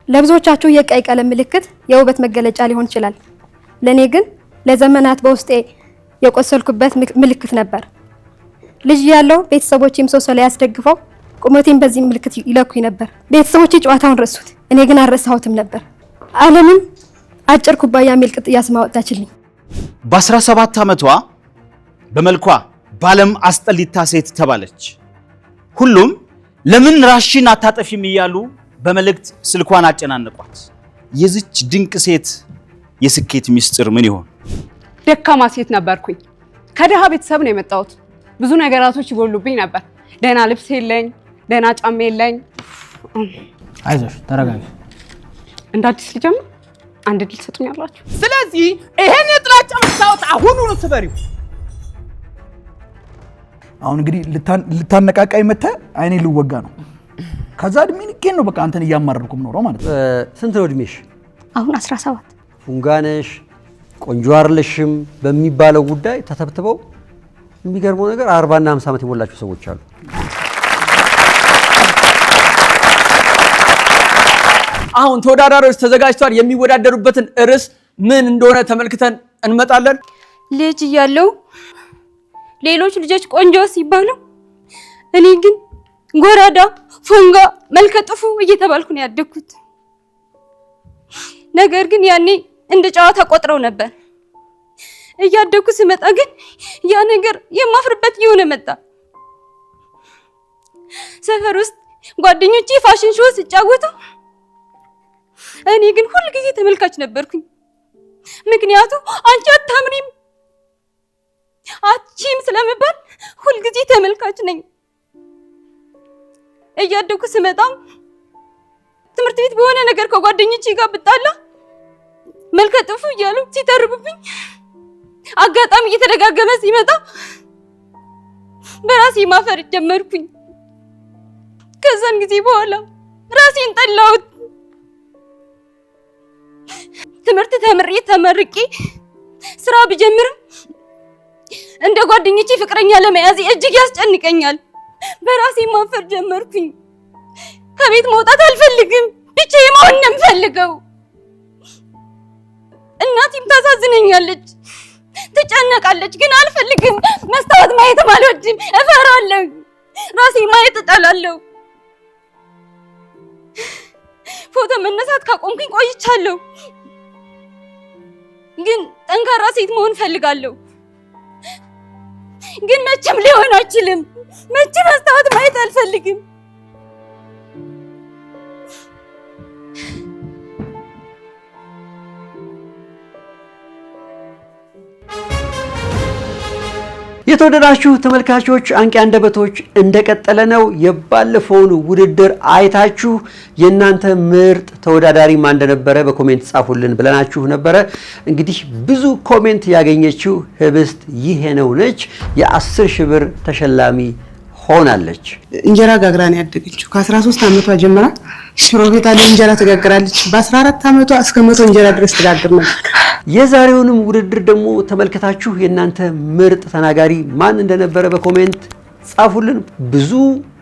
ለብዙዎቻችሁ የቀይ ቀለም ምልክት የውበት መገለጫ ሊሆን ይችላል። ለኔ ግን ለዘመናት በውስጤ የቆሰልኩበት ምልክት ነበር። ልጅ ያለው ቤተሰቦቼም ምሰሶ ላይ ያስደግፈው ቁመቴን በዚህ ምልክት ይለኩኝ ነበር። ቤተሰቦቼ ጨዋታውን ረሱት፣ እኔ ግን አልረሳሁትም ነበር። ዓለምም አጭር ኩባያ ሚል ቅጥያ ስም አወጣችልኝ። በ17 ዓመቷ በመልኳ ባለም አስጠሊታ ሴት ተባለች። ሁሉም ለምን ራሽን አታጠፊም እያሉ በመልእክት ስልኳን አጨናነቋት። የዚች ድንቅ ሴት የስኬት ሚስጥር ምን ይሆን? ደካማ ሴት ነበርኩኝ። ከደሃ ቤተሰብ ነው የመጣሁት። ብዙ ነገራቶች ይጎሉብኝ ነበር። ደህና ልብስ የለኝ፣ ደህና ጫማ የለኝ። አይዞሽ ተረጋጊ። እንደ አዲስ ልጀምር፣ አንድ ድል ሰጡኛላችሁ። ስለዚህ ይሄን የጥላቻ መስታወት አሁኑኑ ስበሪው። አሁን እንግዲህ ልታነቃቃይ መተህ አይኔ ልወጋ ነው። ከዛ እድሜ ልኬን ነው በቃ አንተን እያማረርኩ የምኖረው ማለት ነው። ስንት ነው እድሜሽ? አሁን 17። ፉንጋነሽ ቆንጆ አይደለሽም በሚባለው ጉዳይ ተተብትበው የሚገርመው ነገር 40 እና 50 ዓመት የሞላቸው ሰዎች አሉ። አሁን ተወዳዳሪዎች ተዘጋጅተዋል። የሚወዳደሩበትን ርዕስ ምን እንደሆነ ተመልክተን እንመጣለን። ልጅ እያለሁ ሌሎች ልጆች ቆንጆ ሲባሉ እኔ ግን ጎራዳ፣ ፎንጋ፣ መልከጥፉ እየተባልኩ ነው ያደግኩት። ነገር ግን ያኔ እንደ ጨዋታ ቆጥረው ነበር። እያደግኩ ስመጣ ግን ያ ነገር የማፍርበት እየሆነ መጣ። ሰፈር ውስጥ ጓደኞቼ ፋሽን ሾው ሲጫወቱ እኔ ግን ሁል ጊዜ ተመልካች ነበርኩኝ። ምክንያቱም አንቺ አታምሪም አቺም ስለምባል ሁል ጊዜ ተመልካች ነኝ። እያደግኩ ስመጣ ትምህርት ቤት በሆነ ነገር ከጓደኞቼ ጋር ብጣላ መልከጥፉ እያሉ ሲተርቡብኝ አጋጣሚ እየተደጋገመ ሲመጣ በራሴ ማፈር ጀመርኩኝ። ከዛን ጊዜ በኋላ ራሴን ጠላሁት። ትምህርት ተመርቄ ስራ ብጀምርም እንደ ጓደኞቼ ፍቅረኛ ለመያዝ እጅግ ያስጨንቀኛል። በራሴ ማፈር ጀመርኩኝ። ከቤት መውጣት አልፈልግም። ብቻዬን መሆን ነው የምፈልገው። እናቴም ታሳዝነኛለች፣ ትጨነቃለች፣ ግን አልፈልግም። መስታወት ማየትም አልወድም፣ እፈራለሁ። ራሴ ማየት እጠላለሁ። ፎቶ መነሳት ካቆምኩኝ ቆይቻለሁ፣ ግን ጠንካራ ሴት መሆን ፈልጋለሁ። ግን መቼም ሊሆን አይችልም። መቼም መስታወት ማየት አልፈልግም። የተወደዳችሁ ተመልካቾች አንቂ አንደበቶች እንደቀጠለ ነው። የባለፈውን ውድድር አይታችሁ የእናንተ ምርጥ ተወዳዳሪ ማን እንደነበረ በኮሜንት ጻፉልን ብለናችሁ ነበረ። እንግዲህ ብዙ ኮሜንት ያገኘችው ህብስት ይሄነው ነች። የ10,000 ብር ተሸላሚ ሆናለች። እንጀራ ጋግራ ነው ያደገችው። ከ13 ዓመቷ ጀምራ ሽሮ ቤት ላይ እንጀራ ትጋግራለች። በ14 ዓመቷ እስከ 100 እንጀራ ድረስ ትጋግር ነበር። የዛሬውንም ውድድር ደግሞ ተመልከታችሁ የእናንተ ምርጥ ተናጋሪ ማን እንደነበረ በኮሜንት ጻፉልን። ብዙ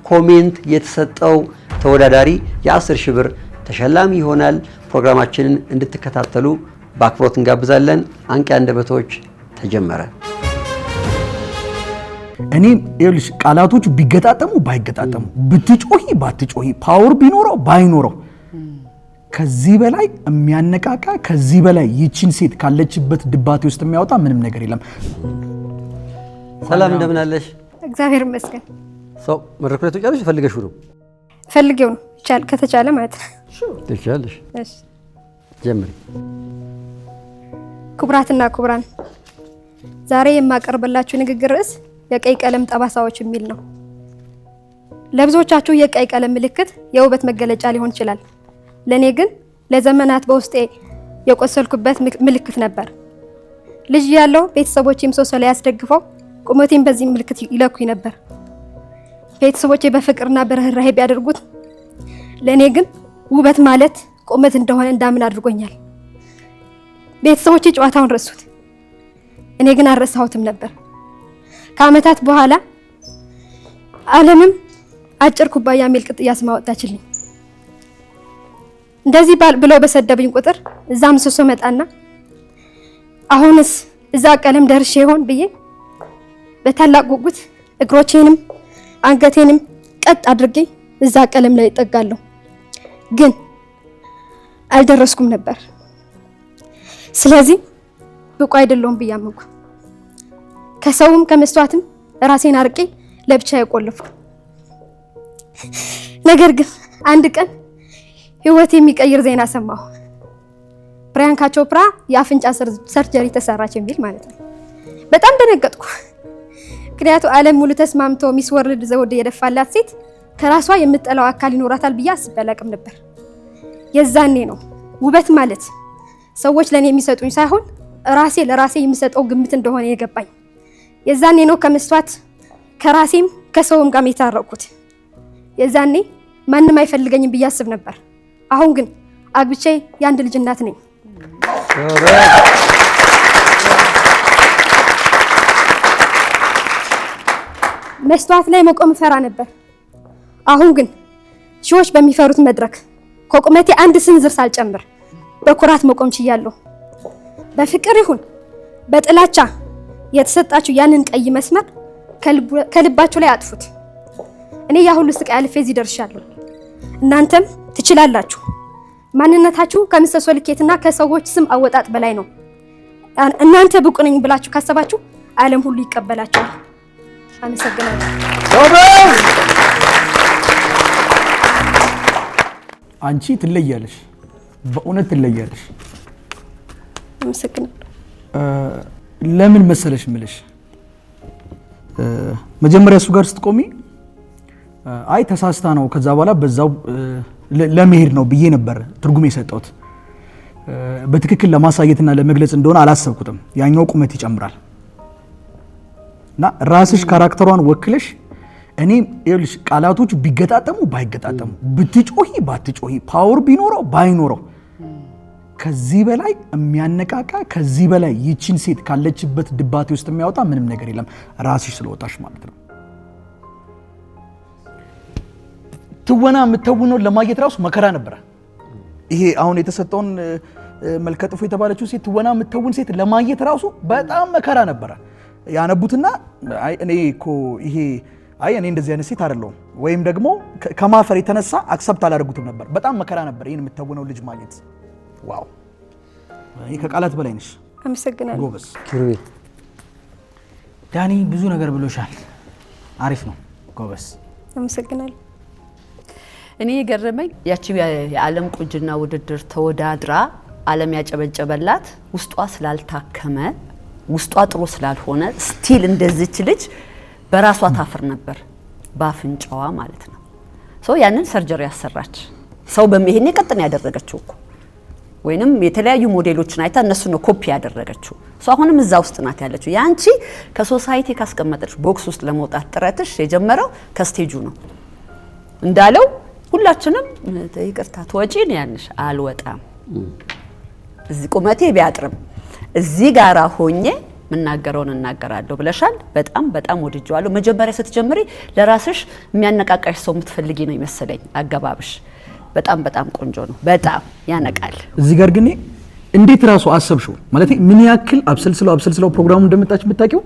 ኮሜንት የተሰጠው ተወዳዳሪ የ10,000 ብር ተሸላሚ ይሆናል። ፕሮግራማችንን እንድትከታተሉ በአክብሮት እንጋብዛለን። አንቂ አንደበቶች ተጀመረ። እኔ ይኸውልሽ ቃላቶቹ ቢገጣጠሙ ባይገጣጠሙ ብትጮሂ ባትጮሂ ፓወር ቢኖረው ባይኖረው ከዚህ በላይ የሚያነቃቃ ከዚህ በላይ ይቺን ሴት ካለችበት ድባቴ ውስጥ የሚያወጣ ምንም ነገር የለም። ሰላም እንደምን አለሽ? እግዚአብሔር ይመስገን። ሰው መድረክ ላይ ተጫለሽ ፈልገሽው ነው? ፈልጌው ነው ከተቻለ ማለት ነው። ትችላለሽ። እሺ ጀምሪ። ክቡራትና ክቡራን ዛሬ የማቀርብላችሁ ንግግር ርዕስ የቀይ ቀለም ጠባሳዎች የሚል ነው። ለብዙዎቻችሁ የቀይ ቀለም ምልክት የውበት መገለጫ ሊሆን ይችላል። ለኔ ግን ለዘመናት በውስጤ የቆሰልኩበት ምልክት ነበር። ልጅ ያለው ቤተሰቦቼ ምሰሶ ላይ ያስደግፈው ቁመቴን በዚህ ምልክት ይለኩኝ ነበር። ቤተሰቦቼ በፍቅርና በርህራሄ ቢያደርጉት ለኔ ግን ውበት ማለት ቁመት እንደሆነ እንዳምን አድርጎኛል። ቤተሰቦቼ ጨዋታውን ረሱት፣ እኔ ግን አልረሳሁትም ነበር። ከዓመታት በኋላ ዓለምም አጭር ኩባያ ሚል ቅጥያ ስም አወጣችልኝ። እንደዚህ ብለው በሰደቡኝ ቁጥር እዛ ምሰሶ መጣና አሁንስ እዛ ቀለም ደርሼ ይሆን ብዬ በታላቅ ጉጉት እግሮቼንም አንገቴንም ቀጥ አድርጌ እዛ ቀለም ላይ እጠጋለሁ። ግን አልደረስኩም ነበር። ስለዚህ ብቁ አይደለሁም ብዬ አመንኩ። ከሰውም ከመስተዋትም ራሴን አርቄ ለብቻ የቆለፍኩ። ነገር ግን አንድ ቀን ህይወት የሚቀይር ዜና ሰማሁ። ፕሪያንካ ቾፕራ የአፍንጫ ሰርጀሪ ተሰራች የሚል ማለት ነው። በጣም ደነገጥኩ። ምክንያቱም ዓለም ሙሉ ተስማምቶ ሚስ ወርልድ ዘውድ የደፋላት ሴት ከራሷ የምትጠላው አካል ይኖራታል ብዬ አስቤ አላቅም ነበር። የዛኔ ነው ውበት ማለት ሰዎች ለኔ የሚሰጡኝ ሳይሆን ራሴ ለራሴ የሚሰጠው ግምት እንደሆነ የገባኝ። የዛኔ ነው ከመስተዋት ከራሴም ከሰውም ጋር የታረቅኩት። የዛኔ ማንም አይፈልገኝም ብዬ አስብ ነበር። አሁን ግን አግብቼ የአንድ ልጅ እናት ነኝ። መስተዋት ላይ መቆም ፈራ ነበር። አሁን ግን ሺዎች በሚፈሩት መድረክ ከቁመቴ አንድ ስንዝር ሳልጨምር በኩራት መቆም ችያለሁ። በፍቅር ይሁን በጥላቻ የተሰጣችሁ ያንን ቀይ መስመር ከልባችሁ ላይ አጥፉት። እኔ ያ ሁሉ ስቃይ አልፌ እዚህ ደርሻለሁ። እናንተም ትችላላችሁ። ማንነታችሁ ከምሰሶ ልኬትና ከሰዎች ስም አወጣጥ በላይ ነው። እናንተ ብቁ ነኝ ብላችሁ ካሰባችሁ ዓለም ሁሉ ይቀበላችኋል። አመሰግናለሁ። አንቺ ትለያለሽ፣ በእውነት ትለያለሽ። አመሰግናለሁ። ለምን መሰለሽ ምልሽ መጀመሪያ እሱ ጋር ስትቆሚ አይ ተሳስታ ነው ከዛ በኋላ በዛው ለመሄድ ነው ብዬ ነበር ትርጉም የሰጠሁት። በትክክል ለማሳየትና ለመግለጽ እንደሆነ አላሰብኩትም። ያኛው ቁመት ይጨምራል እና ራስሽ ካራክተሯን ወክለሽ እኔ ይኸውልሽ ቃላቶች ቢገጣጠሙ ባይገጣጠሙ ብትጮሂ ባትጮሂ ፓወር ቢኖረው ባይኖረው ከዚህ በላይ የሚያነቃቃ ከዚህ በላይ ይቺን ሴት ካለችበት ድባቴ ውስጥ የሚያወጣ ምንም ነገር የለም። ራስሽ ስለወጣሽ ማለት ነው። ትወና የምትተውነው ለማየት ራሱ መከራ ነበረ። ይሄ አሁን የተሰጠውን መልከጥፎ የተባለችው ሴት ትወና የምትተውን ሴት ለማየት ራሱ በጣም መከራ ነበረ። ያነቡትና አይ እኔ እኮ ይሄ አይ እኔ እንደዚህ አይነት ሴት አይደለሁም ወይም ደግሞ ከማፈር የተነሳ አክሰፕት አላደረጉትም ነበር። በጣም መከራ ነበር ይሄን የምትተውነው ልጅ ማየት። ዋው ይሄ ከቃላት በላይ ነሽ። አመሰግናለሁ። ጎበዝ ኪሩቤል። ዳኒ ብዙ ነገር ብሎሻል። አሪፍ ነው። ጎበዝ። አመሰግናለሁ። እኔ የገረመኝ ያቺ የዓለም ቁንጅና ውድድር ተወዳድራ ዓለም ያጨበጨበላት ውስጧ ስላልታከመ ውስጧ ጥሩ ስላልሆነ ስቲል እንደዚች ልጅ በራሷ ታፍር ነበር፣ ባፍንጫዋ ማለት ነው። ያንን ሰርጀሪ ያሰራች ሰው በመሄኔ ቀጥን ያደረገችው እኮ ወይንም የተለያዩ ሞዴሎችን አይታ እነሱ ነው ኮፒ ያደረገችው። አሁንም እዛ ውስጥ ናት ያለችው። ያንቺ ከሶሳይቲ ካስቀመጠች ቦክስ ውስጥ ለመውጣት ጥረትሽ የጀመረው ከስቴጁ ነው። እንዳለው ሁላችንም ይቅርታ ተወጪ ነው ያንሽ። አልወጣም እዚህ ቁመቴ ቢያጥርም እዚህ ጋራ ሆኜ ምናገረውን እናገራለሁ ብለሻል። በጣም በጣም ወድጄዋለሁ። መጀመሪያ ስትጀምሪ ለራስሽ የሚያነቃቃሽ ሰው የምትፈልጊ ነው ይመስለኝ አገባብሽ። በጣም በጣም ቆንጆ ነው። በጣም ያነቃል። እዚህ ጋር ግን እንዴት ራሱ አሰብሽው ማለት ምን ያክል አብሰልስለው ፕሮግራሙ እንደመጣች የምታውቂው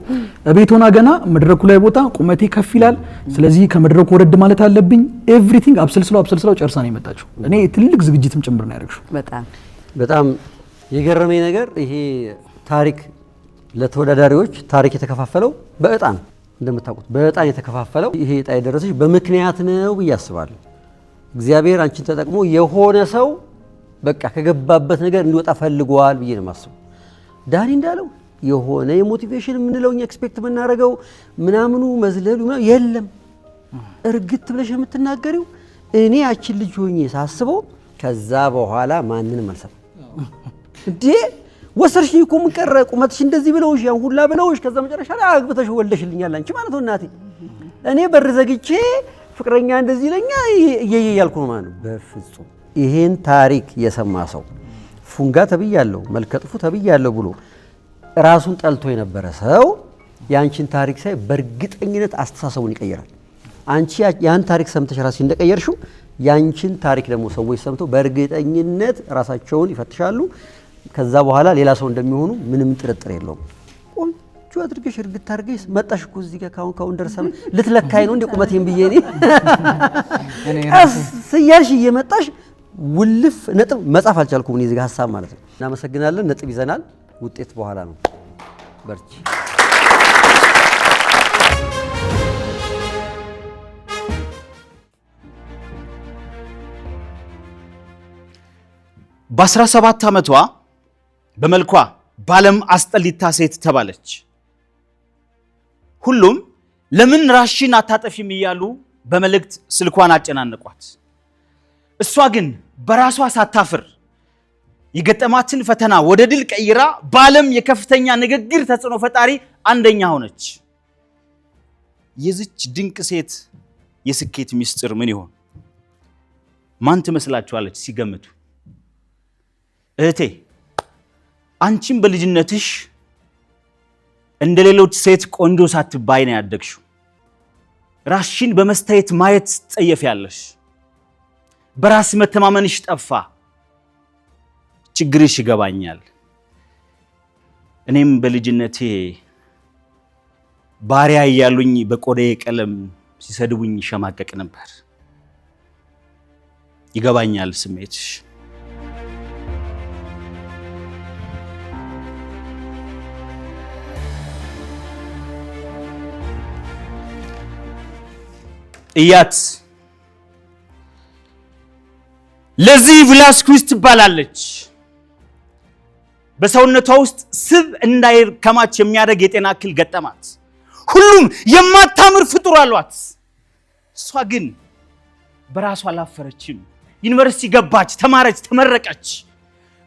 ቤት ሆና ገና መድረኩ ላይ ቦታ ቁመቴ ከፍ ይላል፣ ስለዚህ ከመድረኩ ወረድ ማለት አለብኝ። ኤቭሪቲንግ አብሰልስለው ጨርሳ ነው የመጣችው። እኔ ትልቅ ዝግጅትም ጭምር ነው ያደረግሽው። በጣም የገረመኝ ነገር ይሄ ታሪክ ለተወዳዳሪዎች ታሪክ የተከፋፈለው በእጣ ነው። እንደምታውቁት በእጣ የተከፋፈለው ይሄ እጣ የደረሰሽ በምክንያት ነው ብዬ አስባለሁ። እግዚአብሔር አንቺን ተጠቅሞ የሆነ ሰው በቃ ከገባበት ነገር እንዲወጣ ፈልጓል ብዬ ነው የማስበው። ዳኒ እንዳለው የሆነ የሞቲቬሽን የምንለው እኛ ኤክስፔክት የምናደርገው ምናምኑ መዝለሉ የለም። እርግጥ ብለሽ የምትናገሪው እኔ ያችን ልጅ ሆኜ ሳስበው ከዛ በኋላ ማንንም አልሰማም። እንዴ ወሰርሽኝ እኮ ምን ቀረ ቁመትሽ እንደዚህ ብለውሽ ያን ሁላ ብለውሽ ከዛ መጨረሻ ላይ አግብተሽ ወልደሽልኛል አንቺ ማለት ነው እናቴ። እኔ በር ዘግቼ ፍቅረኛ እንደዚህ ለኛ እየያልኩ ነው ማለት ነው። በፍጹም ይሄን ታሪክ የሰማ ሰው ፉንጋ ተብያለሁ መልከጥፉ ተብያለሁ ብሎ ራሱን ጠልቶ የነበረ ሰው ያንቺን ታሪክ ሳይ በእርግጠኝነት አስተሳሰቡን ይቀየራል። አንቺ ያን ታሪክ ሰምተሽ ራስሽ እንደቀየርሽው ያንቺን ታሪክ ደግሞ ሰዎች ሰምተው በእርግጠኝነት ራሳቸውን ይፈትሻሉ። ከዛ በኋላ ሌላ ሰው እንደሚሆኑ ምንም ጥርጥር የለውም። ቆንጆ አድርገሽ እርግጥ አድርገሽ መጣሽ እኮ እዚህ ጋር ካሁን ደርሰን ልትለካይ ነው እንደ ቁመቴን ብዬ እኔ እያልሽ እየመጣሽ ውልፍ ነጥብ መጻፍ አልቻልኩም እኔ እዚህ ጋር ሀሳብ ማለት ነው። እናመሰግናለን። ነጥብ ይዘናል። ውጤት በኋላ ነው። በርቺ። በ17 ዓመቷ በመልኳ ባለም አስጠሊታ ሴት ተባለች። ሁሉም ለምን ራስሽን አታጠፊም እያሉ በመልእክት ስልኳን አጨናነቋት። እሷ ግን በራሷ ሳታፍር የገጠማትን ፈተና ወደ ድል ቀይራ ባለም የከፍተኛ ንግግር ተጽዕኖ ፈጣሪ አንደኛ ሆነች። የዚች ድንቅ ሴት የስኬት ሚስጥር ምን ይሆን? ማን ትመስላችኋለች ሲገምቱ? እህቴ አንቺም በልጅነትሽ እንደ ሌሎች ሴት ቆንጆ ሳትባይ ነው ያደግሽው። ራስሽን በመስተያየት ማየት ትጸየፊያለሽ። በራስ መተማመንሽ ጠፋ። ችግርሽ ይገባኛል። እኔም በልጅነቴ ባሪያ እያሉኝ በቆዳዬ ቀለም ሲሰድቡኝ ሸማቀቅ ነበር። ይገባኛል ስሜትሽ። እያት ለዚህ ቭላስኩዊስ ትባላለች። በሰውነቷ ውስጥ ስብ እንዳይከማች የሚያደርግ የጤና እክል ገጠማት። ሁሉም የማታምር ፍጡር አሏት። እሷ ግን በራሷ አላፈረችም። ዩኒቨርሲቲ ገባች፣ ተማረች፣ ተመረቀች።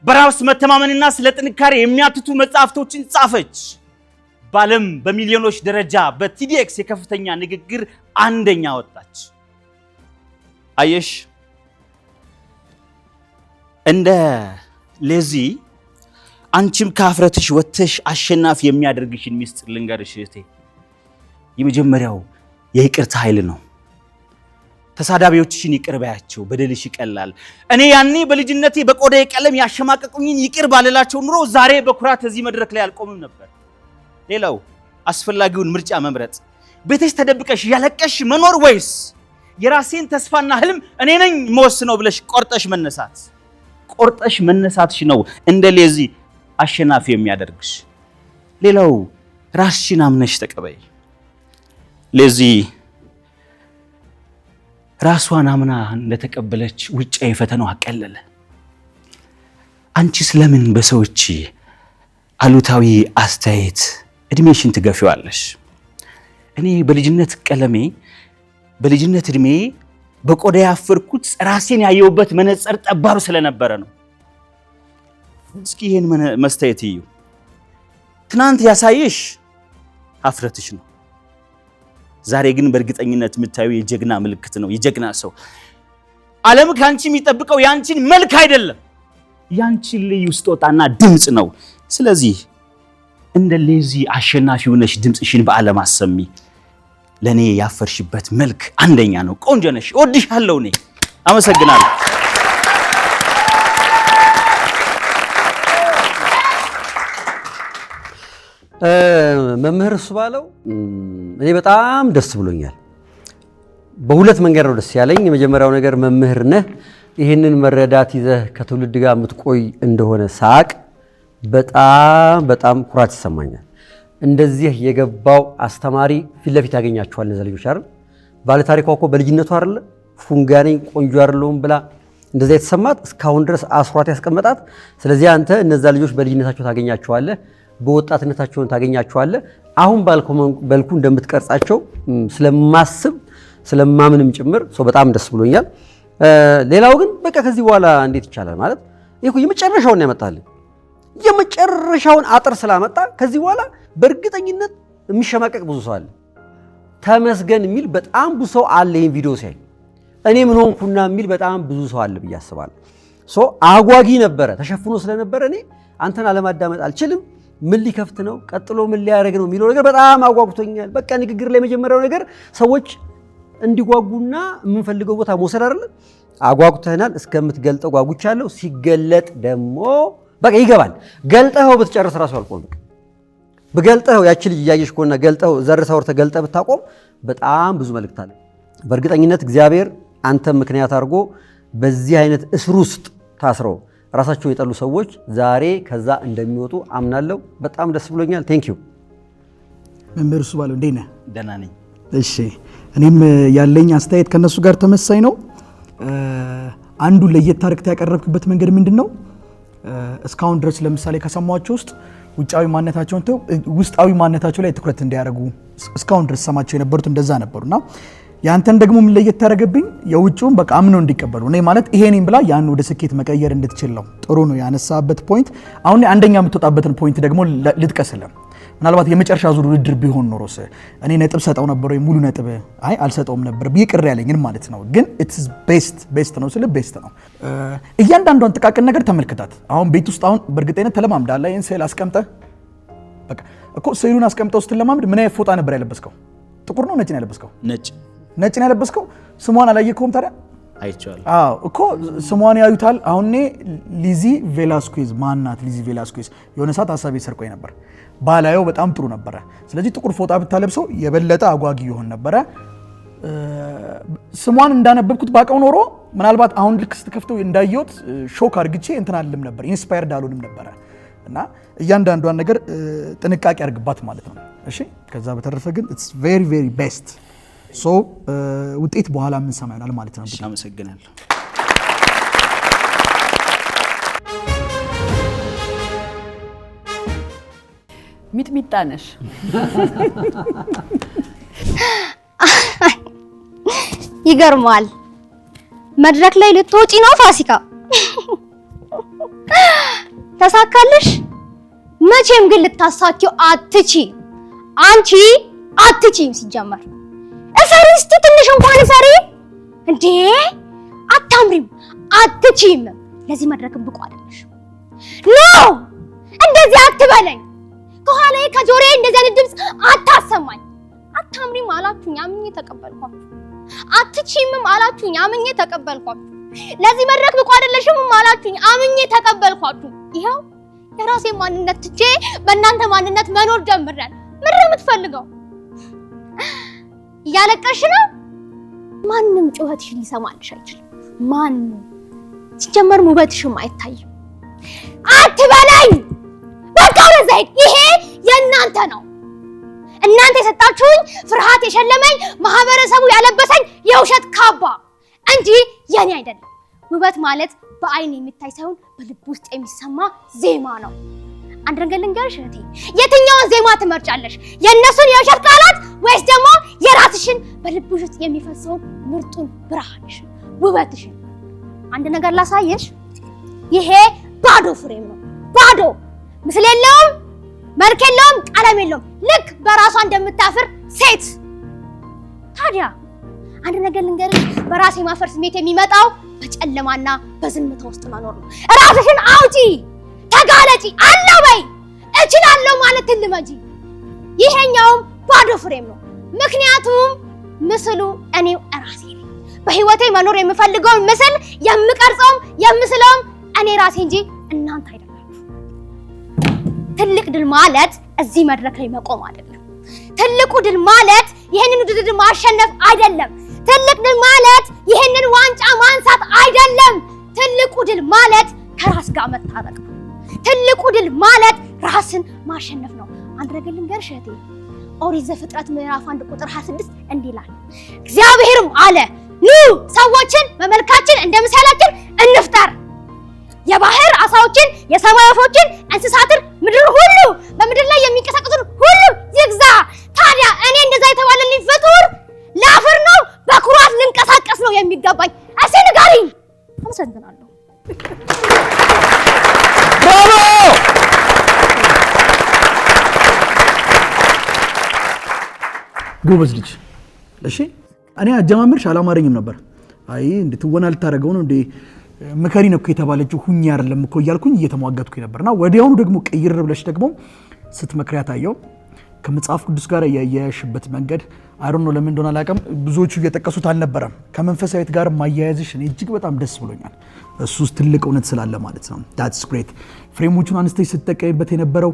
በራስ መተማመንና ስለ ጥንካሬ የሚያትቱ መጽሐፍቶችን ጻፈች። ባለም በሚሊዮኖች ደረጃ በቲዲኤክስ የከፍተኛ ንግግር አንደኛ ወጣች። አየሽ፣ እንደ ሌዚ አንቺም ከአፍረትሽ ወጥተሽ አሸናፊ የሚያደርግሽን ሚስጥር ልንገርሽ እህቴ። የመጀመሪያው የይቅርታ ኃይል ነው። ተሳዳቢዎችሽን ይቅር ባያቸው፣ በደልሽ ይቀላል። እኔ ያኔ በልጅነቴ በቆዳዬ ቀለም ያሸማቀቁኝን ይቅር ባልላቸው ኑሮ ዛሬ በኩራት እዚህ መድረክ ላይ አልቆምም ነበር። ሌላው አስፈላጊውን ምርጫ መምረጥ። ቤትሽ ተደብቀሽ ያለቀሽ መኖር ወይስ የራሴን ተስፋና ህልም እኔ ነኝ የምወስነው ብለሽ ቆርጠሽ መነሳት። ቆርጠሽ መነሳትሽ ነው እንደ ሌዚ አሸናፊ የሚያደርግሽ። ሌላው ራስሽን አምነሽ ተቀበይ። ሌዚ ራሷን አምና እንደተቀበለች ውጫዊ ፈተናዋ ቀለለ። አንቺስ ለምን በሰዎች አሉታዊ አስተያየት እድሜሽን ትገፊዋለሽ? እኔ በልጅነት እድሜ በቆዳ ያፈርኩት ራሴን ያየውበት መነጽር ጠባብ ስለነበረ ነው። እስኪ ይሄን መስተያየት እዩ። ትናንት ያሳየሽ ሀፍረትሽ ነው። ዛሬ ግን በእርግጠኝነት የምታዩ የጀግና ምልክት ነው። የጀግና ሰው። ዓለም ካንቺ የሚጠብቀው ያንቺን መልክ አይደለም፣ ያንቺን ልዩ ስጦታና ድምጽ ነው። ስለዚህ እንደ ሌዚ አሸናፊ ሆነሽ ድምጽሽን በዓለም አሰሚ። ለኔ ያፈርሽበት መልክ አንደኛ ነው። ቆንጆ ነሽ። እወድሻለሁ። እኔ አመሰግናለሁ። መምህር እሱ ባለው እኔ በጣም ደስ ብሎኛል። በሁለት መንገድ ነው ደስ ያለኝ። የመጀመሪያው ነገር መምህር ነህ፣ ይህንን መረዳት ይዘህ ከትውልድ ጋር የምትቆይ እንደሆነ ሳቅ በጣም ኩራት ይሰማኛል። እንደዚህ የገባው አስተማሪ ፊት ለፊት ያገኛቸዋል እነዚያ ልጆች አይደል? ባለታሪኳ እኮ በልጅነቷ አይደል ፉንጋኔ ቆንጆ አይደለሁም ብላ እንደዛ የተሰማት እስካሁን ድረስ አስሯት ያስቀመጣት። ስለዚህ አንተ እነዛ ልጆች በልጅነታቸው ታገኛቸዋለህ፣ በወጣትነታቸውን ታገኛቸዋለህ። አሁን ባልከው በልኩ እንደምትቀርጻቸው ስለማስብ ስለማምንም ጭምር በጣም ደስ ብሎኛል። ሌላው ግን በቃ ከዚህ በኋላ እንዴት ይቻላል ማለት ይሄ የመጨረሻውን ያመጣልኝ የመጨረሻውን አጥር ስላመጣ ከዚህ በኋላ በእርግጠኝነት የሚሸማቀቅ ብዙ ሰው አለ። ተመስገን የሚል በጣም ብዙ ሰው አለ። ይሄን ቪዲዮ ሲያይ እኔ ምን ሆንኩና የሚል በጣም ብዙ ሰው አለ ብዬ አስባለሁ። አጓጊ ነበረ፣ ተሸፍኖ ስለነበረ እኔ አንተን አለማዳመጥ አልችልም። ምን ሊከፍት ነው ቀጥሎ ምን ሊያደርግ ነው የሚለው ነገር በጣም አጓጉቶኛል። በቃ ንግግር ላይ የመጀመሪያው ነገር ሰዎች እንዲጓጉና የምንፈልገው ቦታ መውሰድ አይደለም። አጓጉተናል። እስከምትገልጠው ጓጉቻለሁ። ሲገለጥ ደግሞ በቃ ይገባል። ገልጠኸው ብትጨርስ ራሱ አልቆም። በገልጠኸው ያቺ ልጅ እያየሽ ከሆነ ገልጠኸው ዘርሰው ተገልጠ ብታቆም በጣም ብዙ መልእክት አለ። በእርግጠኝነት እግዚአብሔር አንተ ምክንያት አድርጎ በዚህ አይነት እስር ውስጥ ታስረው ራሳቸውን የጠሉ ሰዎች ዛሬ ከዛ እንደሚወጡ አምናለሁ። በጣም ደስ ብሎኛል። ቴንክ ዩ መምህር እሱ ባለው እንዴት ነህ? ደህና ነኝ። እሺ እኔም ያለኝ አስተያየት ከነሱ ጋር ተመሳሳይ ነው። አንዱ ለየት ታሪክ ያቀረብክበት መንገድ ምንድነው? እስካሁን ድረስ ለምሳሌ ከሰማቸው ውስጥ ውጫዊ ማንነታቸውን ተው ውስጣዊ ማንነታቸው ላይ ትኩረት እንዲያደርጉ እስካሁን ድረስ ሰማቸው የነበሩት እንደዛ ነበሩና ያንተን ደግሞ ምን ለየት ያደረገብኝ የውጭውን በቃ አምነው እንዲቀበሉ እኔ ማለት ይሄ ነኝ ብላ ያን ወደ ስኬት መቀየር እንድትችል ነው። ጥሩ ነው ያነሳበት ፖይንት። አሁን አንደኛ የምትወጣበትን ፖይንት ደግሞ ልጥቀስልህ። ምናልባት የመጨረሻ ዙር ውድድር ቢሆን ኖሮስ እኔ ነጥብ ሰጠው ነበር ወይ ሙሉ ነጥብ አይ አልሰጠውም ነበር ብዬ ቅር ያለኝን ማለት ነው። ግን ኢትስ ቤስት ነው ስለ ቤስት ነው። እያንዳንዷን ጥቃቅን ነገር ተመልክታት። አሁን ቤት ውስጥ አሁን በእርግጠኝነት ተለማምዳለህ። ይሄን ስዕል አስቀምጠህ በቃ እኮ ስዕሉን አስቀምጠው ስትለማምድ ምን አይነት ፎጣ ነበር ያለበስከው? ጥቁር ነው ነጭ ነው ያለበስከው? ነጭ ነው ያለበስከው። ስሟን አላየከውም ታዲያ? አይቻለሁ። አዎ እኮ ስሟን ያዩታል። አሁን ሊዚ ቬላስኩዝ ማናት? ሊዚ ቬላስኩዝ የሆነ ሰዓት ሀሳቤ ሰርቆኝ ነበር። ባላየው በጣም ጥሩ ነበረ። ስለዚህ ጥቁር ፎጣ ብታለብሰው የበለጠ አጓጊ ይሆን ነበረ። ስሟን እንዳነበብኩት ባቀው ኖሮ ምናልባት አሁን ልክ ስትከፍተው እንዳየሁት ሾክ አድርግቼ እንትን አልልም ነበር፣ ኢንስፓየርድ አልሆንም ነበረ። እና እያንዳንዷን ነገር ጥንቃቄ አድርግባት ማለት ነው። እሺ ከዛ በተረፈ ግን ኢትስ ቬሪ ቬሪ ቤስት ሶ ውጤት በኋላ ምን ሰማ ይሆናል ማለት ነው። አመሰግናለሁ። ሚጥሚጣ ነሽ። ይገርማል። መድረክ ላይ ልትወጪ ነው ፋሲካ? ተሳካልሽ? መቼም ግን ልታሳኪው አትችይም። አንቺ አትችይም። ሲጀመር እፈሪ፣ እስቲ ትንሽ እንኳን እፈሪ እንዴ! አታምሪም፣ አትችይም። ለዚህ መድረክ ብቁ አይደለሽም። ኖ እንደዚህ አትበለኝ። ከኋላዬ ከጆሮዬ እንደዚህ አይነት ድምፅ አታሰማኝ። አታምሪም አላችሁኝ፣ አምኜ ተቀበልኳችሁ። አትችይምም አላችሁኝ፣ አምኜ ተቀበልኳችሁ። ለዚህ መድረክ ብቁ አይደለሽም አላችሁኝ፣ አምኜ ተቀበልኳችሁ። ይሄው የራሴ ማንነት ትቼ በእናንተ ማንነት መኖር ጀምሬያለሁ። ምንድን ነው የምትፈልገው? እያለቀሽ ነው? ማንም ጩኸትሽን ሊሰማልሽ አይችልም። ማንም ሲጀመር ውበትሽም አይታይም። አትበለኝ። በቃ ወደዛ ሂድ። ይሄ የእናንተ ነው። እናንተ የሰጣችሁኝ ፍርሃት የሸለመኝ ማህበረሰቡ ያለበሰኝ የውሸት ካባ እንጂ የኔ አይደለም። ውበት ማለት በአይን የሚታይ ሳይሆን በልብ ውስጥ የሚሰማ ዜማ ነው። አንድ ነገር ልንገርሽ እህቴ፣ የትኛውን ዜማ ትመርጫለሽ? የእነሱን የውሸት ቃላት ወይስ ደግሞ የራስሽን በልብሽ ውስጥ የሚፈሰውን ምርጡን ብርሃንሽን፣ ውበትሽን? አንድ ነገር ላሳየሽ። ይሄ ባዶ ፍሬም ነው። ባዶ ምስል የለውም፣ መልክ የለውም፣ ቀለም የለውም። ልክ በራሷ እንደምታፍር ሴት። ታዲያ አንድ ነገር ልንገርሽ፣ በራስ የማፈር ስሜት የሚመጣው በጨለማና በዝምታ ውስጥ መኖር ነው። ራስሽን አውጪ፣ ተጋለጪ፣ አለው በይ፣ እችላለሁ ማለት ልመጂ። ይሄኛውም ባዶ ፍሬም ነው። ምክንያቱም ምስሉ እኔው ራሴ ነኝ። በህይወቴ መኖር የምፈልገውን ምስል የምቀርጸውም የምስለውም እኔ ራሴ እንጂ እናንተ አይደላችሁ። ትልቅ ድል ማለት እዚህ መድረክ ላይ መቆም አይደለም። ትልቁ ድል ማለት ይሄንን ውድድር ማሸነፍ አይደለም። ትልቅ ድል ማለት ይሄንን ዋንጫ ማንሳት አይደለም። ትልቁ ድል ማለት ከራስ ጋር መታረቅ ነው። ትልቁ ድል ማለት ራስን ማሸነፍ ነው። አንድ ነገር ልንገርሽ እህቴ፣ ኦሪት ዘፍጥረት ምዕራፍ 1 ቁጥር 26 እንዲህ ይላል፣ እግዚአብሔርም አለ ኑ ሰዎችን በመልካችን እንደ ምሳሌያችን እንፍጠር፣ የባህር አሳዎችን፣ የሰማይ ወፎችን፣ እንስሳትን፣ ምድር ሁሉ በምድር ላይ የሚንቀሳቀሱን ሁሉ ይግዛ። ታዲያ እኔ እንደዛ የተባለልኝ ፍጡር ላፍር ነው? በኩራት ልንቀሳቀስ ነው የሚገባኝ? እስኪ ንገሪኝ። አመሰግናለሁ። ብራቮ! ጎበዝ ልጅ። እሺ እኔ አጀማመርሽ አላማረኝም ነበር። አይ እንዴ ትወና ልታረገው ነው እንዴ ምከሪ ነው የተባለችው ሁኛ አይደለም እኮ እያልኩኝ እየተሟገትኩኝ ነበርና ወዲያውኑ ደግሞ ቀይር ብለሽ ደግሞ ስትመክሪያት አየው። ከመጽሐፍ ቅዱስ ጋር ያያያሽበት መንገድ አይሮን ነው ለምን እንደሆነ አላውቅም። ብዙዎቹ እየጠቀሱት አልነበረም። ከመንፈሳዊት ጋር ማያያዝሽ እኔ እጅግ በጣም ደስ ብሎኛል። እሱ ውስጥ ትልቅ እውነት ስላለ ማለት ነው። ዳትስ ግሬት። ፍሬሞቹን አንስተሽ ስትጠቀሚበት የነበረው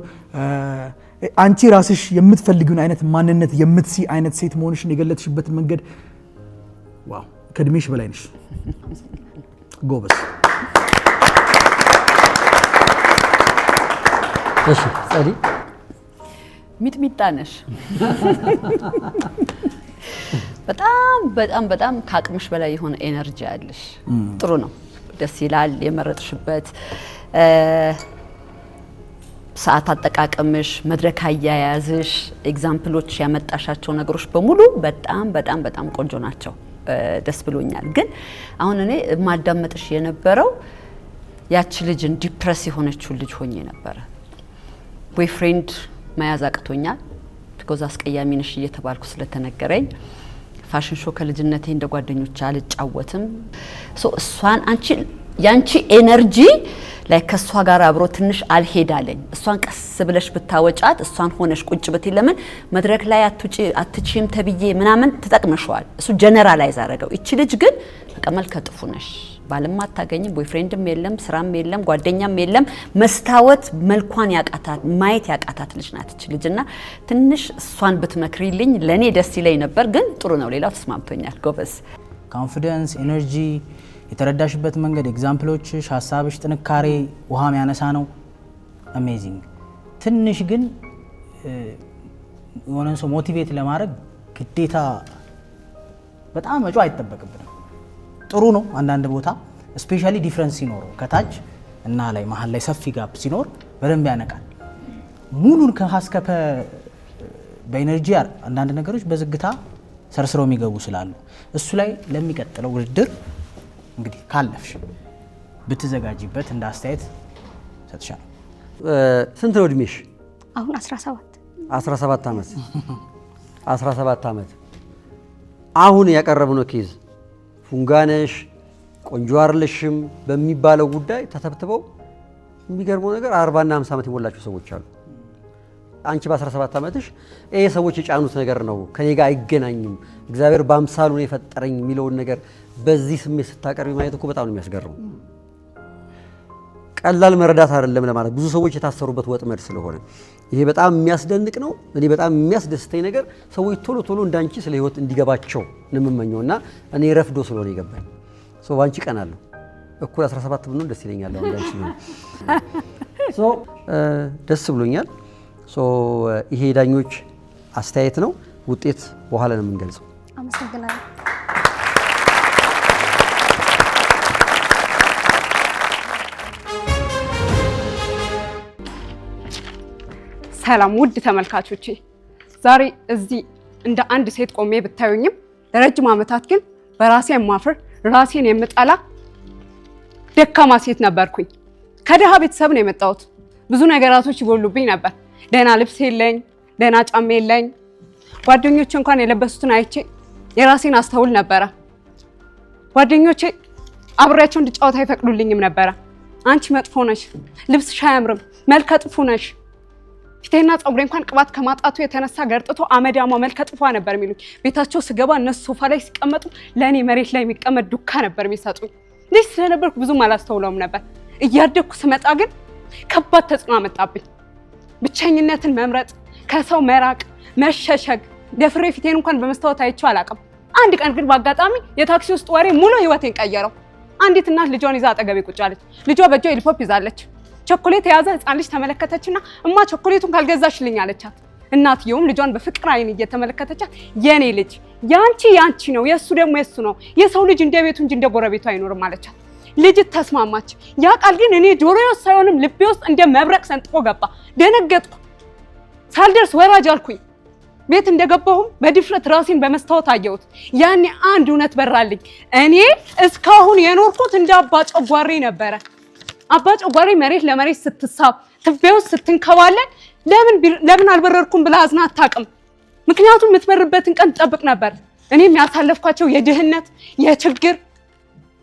አንቺ ራስሽ የምትፈልጊውን አይነት ማንነት የምትሲ አይነት ሴት መሆንሽን የገለጥሽበት መንገድ ዋው፣ ከእድሜሽ በላይ ነሽ። ጎበዝ። እሺ ጸዲ ሚጥሚጣ ነሽ። በጣም በጣም በጣም ከአቅምሽ በላይ የሆነ ኤነርጂ አለሽ። ጥሩ ነው፣ ደስ ይላል። የመረጥሽበት ሰዓት አጠቃቀምሽ፣ መድረክ አያያዝሽ፣ ኤግዛምፕሎች ያመጣሻቸው ነገሮች በሙሉ በጣም በጣም በጣም ቆንጆ ናቸው። ደስ ብሎኛል። ግን አሁን እኔ ማዳመጥሽ የነበረው ያቺ ልጅን ዲፕረስ የሆነችው ልጅ ሆኜ ነበረ። ቦይፍሬንድ መያዝ አቅቶኛል ቢኮዝ አስቀያሚ ነሽ እየተባልኩ ስለተነገረኝ ፋሽን ሾው ከልጅነቴ እንደ ጓደኞቼ አልጫወትም። እሷን ያንቺ ኤነርጂ ላይ ከሷ ጋር አብሮ ትንሽ አልሄዳለኝ። እሷን ቀስ ብለሽ ብታወጫት እሷን ሆነሽ ቁጭ ብትይ ለምን መድረክ ላይ አትችይም ተብዬ ምናምን ተጠቅመሽዋል። እሱ ጀነራላይዝ አደረገው። እቺ ልጅ ግን በቃ መልከ ጥፉ ነሽ፣ ባልም አታገኝም፣ ቦይፍሬንድም የለም፣ ስራም የለም፣ ጓደኛም የለም። መስታወት መልኳን ያቃታት ማየት ያቃታት ልጅ ናት እቺ ልጅና ትንሽ እሷን ብትመክሪልኝ ለኔ ደስ ይለኝ ነበር። ግን ጥሩ ነው፣ ሌላው ተስማምቶኛል። ጎበዝ። ኮንፊደንስ፣ ኤነርጂ፣ የተረዳሽበት መንገድ፣ ኤግዛምፕሎችሽ፣ ሀሳብሽ፣ ጥንካሬ ውሃ የሚያነሳ ነው። አሜዚንግ። ትንሽ ግን የሆነን ሰው ሞቲቬት ለማድረግ ግዴታ በጣም መጮ አይጠበቅብንም። ጥሩ ነው አንዳንድ ቦታ ስፔሻሊ ዲፍረንስ ሲኖረው ከታች እና ላይ መሀል ላይ ሰፊ ጋፕ ሲኖር በደንብ ያነቃል። ሙሉን ከሀስከፈ በኤነርጂ አንዳንድ ነገሮች በዝግታ ሰርስረው የሚገቡ ስላሉ እሱ ላይ ለሚቀጥለው ውድድር እንግዲህ ካለፍሽ ብትዘጋጂበት እንደ አስተያየት ሰጥሻለሁ። ስንት ነው እድሜሽ? አሁን 17 ዓመት 17 ዓመት። አሁን ያቀረብነው ኬዝ ፉንጋነሽ ቆንጆ አይደለሽም በሚባለው ጉዳይ ተተብትበው የሚገርመው ነገር 40 እና 50 ዓመት የሞላቸው ሰዎች አሉ። አንቺ በ17 ዓመትሽ ይሄ ሰዎች የጫኑት ነገር ነው ከኔ ጋር አይገናኝም፣ እግዚአብሔር በአምሳሉ ነው የፈጠረኝ የሚለውን ነገር በዚህ ስሜት ስታቀርቢ ማየት እኮ በጣም ነው የሚያስገርመው። ቀላል መረዳት አይደለም ለማለት ብዙ ሰዎች የታሰሩበት ወጥመድ ስለሆነ ይሄ በጣም የሚያስደንቅ ነው። እኔ በጣም የሚያስደስተኝ ነገር ሰዎች ቶሎ ቶሎ እንዳንቺ ስለ ህይወት እንዲገባቸው ንምመኘውና እኔ ረፍዶ ስለሆነ ይገባኝ ሶ ባንቺ ቀናለሁ። እኩል 17 ብንሆን ደስ ይለኛል። አሁን እንዳንቺ ነው ሶ ደስ ብሎኛል። ሶ ይሄ ዳኞች አስተያየት ነው። ውጤት በኋላ ነው የምንገልጸው። አመሰግናለሁ። ሰላም ውድ ተመልካቾቼ፣ ዛሬ እዚህ እንደ አንድ ሴት ቆሜ ብታዩኝም ለረጅም ዓመታት ግን በራሴ የማፍር ራሴን የምጠላ ደካማ ሴት ነበርኩኝ። ከደሃ ቤተሰብ ነው የመጣሁት። ብዙ ነገራቶች ይጎሉብኝ ነበር። ደህና ልብስ የለኝ፣ ደህና ጫማ የለኝ። ጓደኞቼ እንኳን የለበሱትን አይቼ የራሴን አስተውል ነበረ። ጓደኞቼ አብሬያቸው እንድጫወት አይፈቅዱልኝም ነበረ። አንቺ መጥፎ ነሽ፣ ልብስሽ አያምርም፣ መልከ ጥፉ ነሽ። ፊቴና ፀጉሬ እንኳን ቅባት ከማጣቱ የተነሳ ገርጥቶ አመዳማ መልከ ጥፏ ነበር የሚሉኝ። ቤታቸው ስገባ እነሱ ሶፋ ላይ ሲቀመጡ ለእኔ መሬት ላይ የሚቀመጥ ዱካ ነበር የሚሰጡኝ። ልጅ ስለነበርኩ ብዙም አላስተውለውም ነበር። እያደግኩ ስመጣ ግን ከባድ ተጽዕኖ አመጣብኝ። ብቸኝነትን መምረጥ፣ ከሰው መራቅ፣ መሸሸግ። ደፍሬ ፊቴን እንኳን በመስታወት አይቼው አላውቅም። አንድ ቀን ግን በአጋጣሚ የታክሲ ውስጥ ወሬ ሙሉ ህይወቴን ቀየረው። አንዲት እናት ልጇን ይዛ አጠገቤ ቁጭ አለች። ልጇ በእጇ ኢልፖፕ ይዛለች። ቸኮሌት የያዘ ህፃን ልጅ ተመለከተችና እማ ቸኮሌቱን ካልገዛሽልኝ አለቻት። እናትየውም ልጇን በፍቅር አይን እየተመለከተቻት የኔ ልጅ ያንቺ ነው፣ የሱ ደግሞ የሱ ነው። የሰው ልጅ እንደ ቤቱ እንጂ እንደ ጎረቤቱ አይኖርም አለቻት። ልጅ ተስማማች። ያ ቃል ግን እኔ ጆሮዬ ውስጥ ሳይሆንም ልቤ ውስጥ እንደ መብረቅ ሰንጥቆ ገባ። ደነገጥኩ። ሳልደርስ ወራጅ አልኩኝ። ቤት እንደገባሁም በድፍረት ራሴን በመስታወት አየሁት። ያኔ አንድ እውነት በራልኝ። እኔ እስካሁን የኖርኩት እንደ አባ ጨጓሬ ነበረ። አባ ጨጓሬ መሬት ለመሬት ስትሳብ ትቤው ስትንከባለን ለምን አልበረርኩም ብላ አዝና አታውቅም። ምክንያቱም የምትበርበትን ቀን ትጠብቅ ነበር። እኔም ያሳለፍኳቸው የድህነት፣ የችግር፣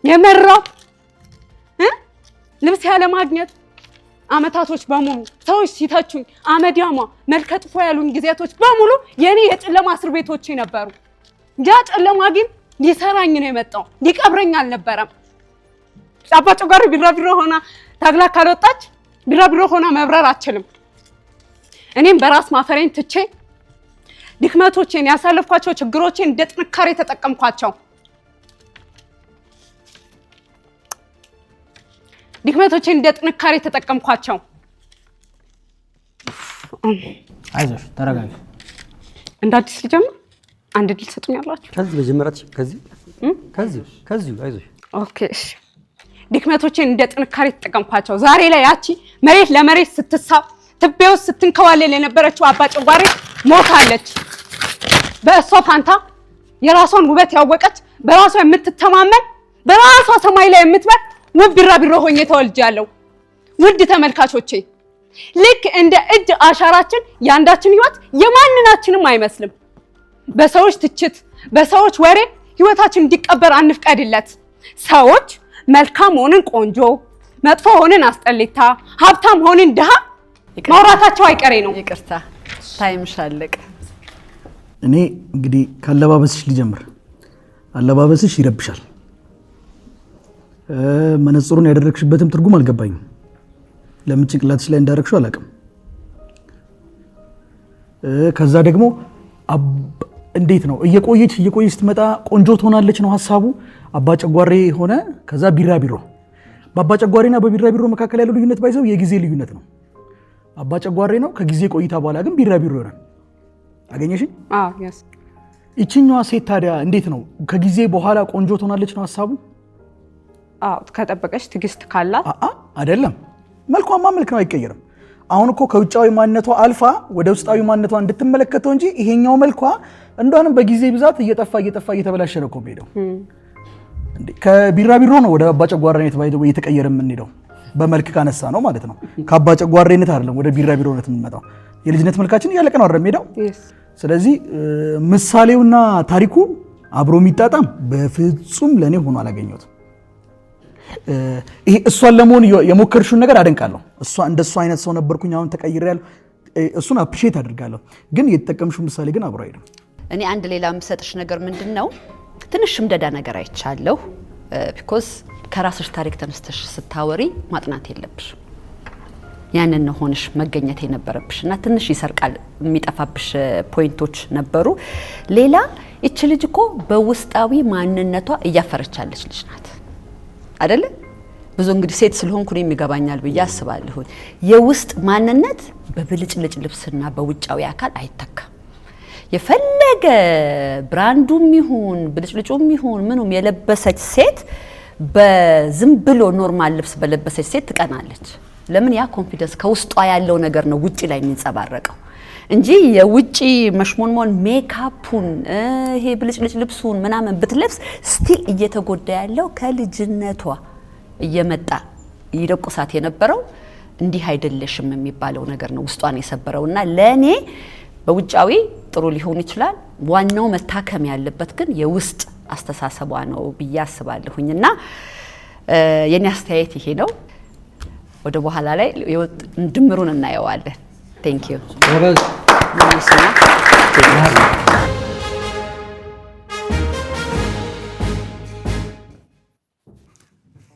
የመራብ፣ መሸሸግ፣ ደፍሬ ፊቴን እንኳን በመስታወት አይቼው አላውቅም። አንድ ቀን ግን በአጋጣሚ የታክሲ ውስጥ ወሬ ሙሉ ህይወቴን ቀየረው። አንዲት እናት ልጇን ይዛ አጠገቤ ቁጭ አለች። ልጇ በእጇ ኢልፖፕ ይዛለች። ቸኮሌት የያዘ ህፃን ልጅ ተመለከተችና እማ ቸኮሌቱን ካልገዛሽልኝ አለቻት። እናትየውም ልጇን በፍቅር አይን እየተመለከተቻት የኔ ልጅ ያንቺ ነው፣ የሱ ደግሞ የሱ ነው። የሰው ልጅ እንደ ቤቱ እንጂ እንደ ጎረቤቱ አይኖርም አለቻት። ልጅ ተስማማች። ያ ቃል ግን እኔ ጆሮዬ ውስጥ ሳይሆንም ልቤ ውስጥ እንደ መብረቅ ሰንጥቆ ገባ። ደነገጥኩ። የመራብ ልብስ ያለማግኘት አመታቶች በሙሉ ሰዎች ሲተቹኝ አመዲያማ መልከጥፎ ያሉኝ ጊዜያቶች በሙሉ የኔ የጨለማ እስር ቤቶቼ ነበሩ። ያ ጨለማ ግን ሊሰራኝ ነው የመጣው፣ ሊቀብረኝ አልነበረም። አባጨጓሬ ቢራቢሮ ሆና ታግላ ካልወጣች ቢራቢሮ ሆና መብረር አትችልም። እኔም በራስ ማፈሬን ትቼ ድክመቶቼን ያሳለፍኳቸው ችግሮቼን እንደ ጥንካሬ ተጠቀምኳቸው። ድክመቶቼን እንደ ጥንካሬ ተጠቀምኳቸው። አይዞሽ ተረጋጊ። እንደ አዲስ ልጀምር። አንድ ድል ሰጡኛላችሁ። ከዚህ በጀመራት ከዚህ አይዞሽ። ኦኬ እሺ። ድክመቶቼን እንደ ጥንካሬ ተጠቀምኳቸው። ዛሬ ላይ ያቺ መሬት ለመሬት ስትሳብ ትቤው ስትንከዋለል የነበረችው አባጨጓሬ ሞታለች። በእሷ ፋንታ የራሷን ውበት ያወቀች፣ በራሷ የምትተማመን፣ በራሷ ሰማይ ላይ የምትበር ውብ ቢራቢሮ ሆኜ ተወልጃለሁ። ውድ ተመልካቾቼ ልክ እንደ እጅ አሻራችን ያንዳችን ህይወት የማንናችንም አይመስልም። በሰዎች ትችት፣ በሰዎች ወሬ ህይወታችን እንዲቀበር አንፍቀድለት። ሰዎች መልካም ሆንን ቆንጆ፣ መጥፎ ሆንን አስጠሊታ፣ ሀብታም ሆንን ድሃ ማውራታቸው አይቀሬ ነው። ይቅርታ ታይምሽ አለቀ። እኔ እንግዲህ ካለባበስሽ ሊጀምር። አለባበስሽ ይረብሻል። መነጽሩን ያደረግሽበትም ትርጉም አልገባኝም። ለምን ጭንቅላትሽ ላይ እንዳረግሽው አላውቅም። ከዛ ደግሞ እንዴት ነው እየቆየች ስትመጣ ቆንጆ ትሆናለች ነው ሀሳቡ። አባጨጓሬ ሆነ ከዛ ቢራቢሮ። በአባጨጓሬና በቢራቢሮ መካከል ያለው ልዩነት ባይዘው የጊዜ ልዩነት ነው። አባጨጓሬ ነው፣ ከጊዜ ቆይታ በኋላ ግን ቢራቢሮ ይሆናል። አገኘሽኝ? ያስ ይችኛዋ ሴት ታዲያ እንዴት ነው ከጊዜ በኋላ ቆንጆ ትሆናለች ነው ሀሳቡ? ከጠበቀች ትዕግስት ካላት አይደለም። መልኳማ መልክ ነው፣ አይቀየርም። አሁን እኮ ከውጫዊ ማንነቷ አልፋ ወደ ውስጣዊ ማንነቷ እንድትመለከተው እንጂ ይሄኛው መልኳ እንደውንም በጊዜ ብዛት እየጠፋ እየተበላሸ ነው እኮ የሚሄደው። ከቢራቢሮ ነው ወደ አባጨጓሬነት ባይደው እየተቀየረ የምንሄደው በመልክ ካነሳ ነው ማለት ነው። ከአባጨጓሬነት አይደለም ወደ ቢራቢሮነት የምንመጣው። የልጅነት መልካችን እያለቀ ነው አይደል የሚሄደው። ስለዚህ ምሳሌውና ታሪኩ አብሮ የሚጣጣም በፍጹም ለኔ ሆኖ አላገኘሁትም። ይሄ እሷን ለመሆን የሞከርሽውን ነገር አደንቃለሁ። እንደሷ አይነት ሰው ነበርኩኝ፣ አሁን ተቀይሬያለሁ። እሱን አፕሪሼት አድርጋለሁ። ግን የተጠቀምሽው ምሳሌ ግን አብሮ አይደለም። እኔ አንድ ሌላ የምሰጥሽ ነገር ምንድን ነው፣ ትንሽ ሽምደዳ ነገር አይቻለሁ። ቢኮዝ ከራስሽ ታሪክ ተነስተሽ ስታወሪ ማጥናት የለብሽ። ያንን ነው ሆነሽ መገኘት የነበረብሽ እና ትንሽ ይሰርቃል የሚጠፋብሽ ፖይንቶች ነበሩ። ሌላ እቺ ልጅ እኮ በውስጣዊ ማንነቷ እያፈረቻለች ልጅ ናት አይደለ? ብዙ እንግዲህ ሴት ስለሆንኩ ነው የሚገባኛል ብዬ አስባለሁ። የውስጥ ማንነት በብልጭልጭ ልብስና በውጫዊ አካል አይተካም። የፈለገ ብራንዱም ይሁን ብልጭልጩም ይሁን ምኑም የለበሰች ሴት በዝም ብሎ ኖርማል ልብስ በለበሰች ሴት ትቀናለች። ለምን? ያ ኮንፊደንስ ከውስጧ ያለው ነገር ነው ውጪ ላይ የሚንጸባረቀው እንጂ የውጪ መሽሞንሞን ሜካፑን ይሄ ብልጭልጭ ልብሱን ምናምን ብትለብስ ስቲል እየተጎዳ ያለው ከልጅነቷ እየመጣ ይደቁሳት የነበረው እንዲህ አይደለሽም የሚባለው ነገር ነው ውስጧን የሰበረውና ለኔ በውጫዊ ጥሩ ሊሆን ይችላል። ዋናው መታከም ያለበት ግን የውስጥ አስተሳሰቧ ነው ብዬ አስባለሁኝና የኔ አስተያየት ይሄ ነው። ወደ በኋላ ላይ ድምሩን እናየዋለን። ቴንክ ዩ።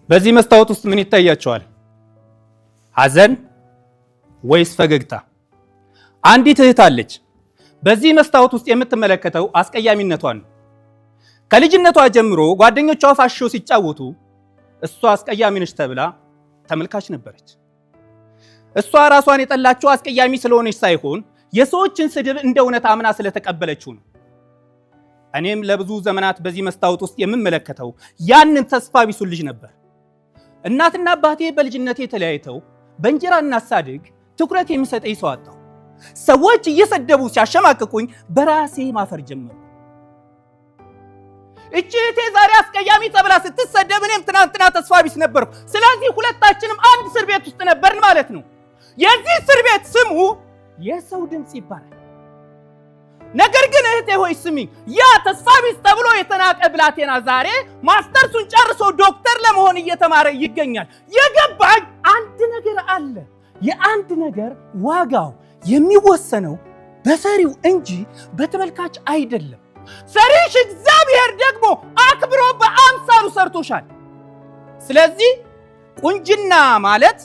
በዚህ መስታወት ውስጥ ምን ይታያቸዋል? ሐዘን ወይስ ፈገግታ? አንዲት እህት አለች። በዚህ መስታወት ውስጥ የምትመለከተው አስቀያሚነቷን ነው። ከልጅነቷ ጀምሮ ጓደኞቿ ፋሾ ሲጫወቱ እሷ አስቀያሚ ነች ተብላ ተመልካች ነበረች። እሷ ራሷን የጠላችው አስቀያሚ ስለሆነች ሳይሆን የሰዎችን ስድብ እንደ እውነት አምና ስለተቀበለችው ነው። እኔም ለብዙ ዘመናት በዚህ መስታወት ውስጥ የምመለከተው ያንን ተስፋ ቢሱን ልጅ ነበር። እናትና አባቴ በልጅነቴ ተለያይተው በእንጀራ እናሳድግ ትኩረት የሚሰጠኝ ሰው አጣሁ። ሰዎች እየሰደቡ ሲያሸማቅቁኝ በራሴ ማፈር ጀመርኩ። እቺቴ ዛሬ አስቀያሚ ተብላ ስትሰደብ እኔም ትናንትና ተስፋ ቢስ ነበርኩ። ስለዚህ ሁለታችንም አንድ እስር ቤት ውስጥ ነበርን ማለት ነው። የዚህ እስር ቤት ስሙ የሰው ድምጽ ይባላል። ነገር ግን እህቴ ሆይ ስሚኝ፣ ያ ተስፋ ቢስ ተብሎ የተናቀ ብላቴና ዛሬ ማስተርሱን ጨርሶ ዶክተር ለመሆን እየተማረ ይገኛል። የገባኝ አንድ ነገር አለ። የአንድ ነገር ዋጋው የሚወሰነው በሰሪው እንጂ በተመልካች አይደለም። ሰሪሽ እግዚአብሔር ደግሞ አክብሮ በአምሳሉ ሰርቶሻል። ስለዚህ ቁንጅና ማለት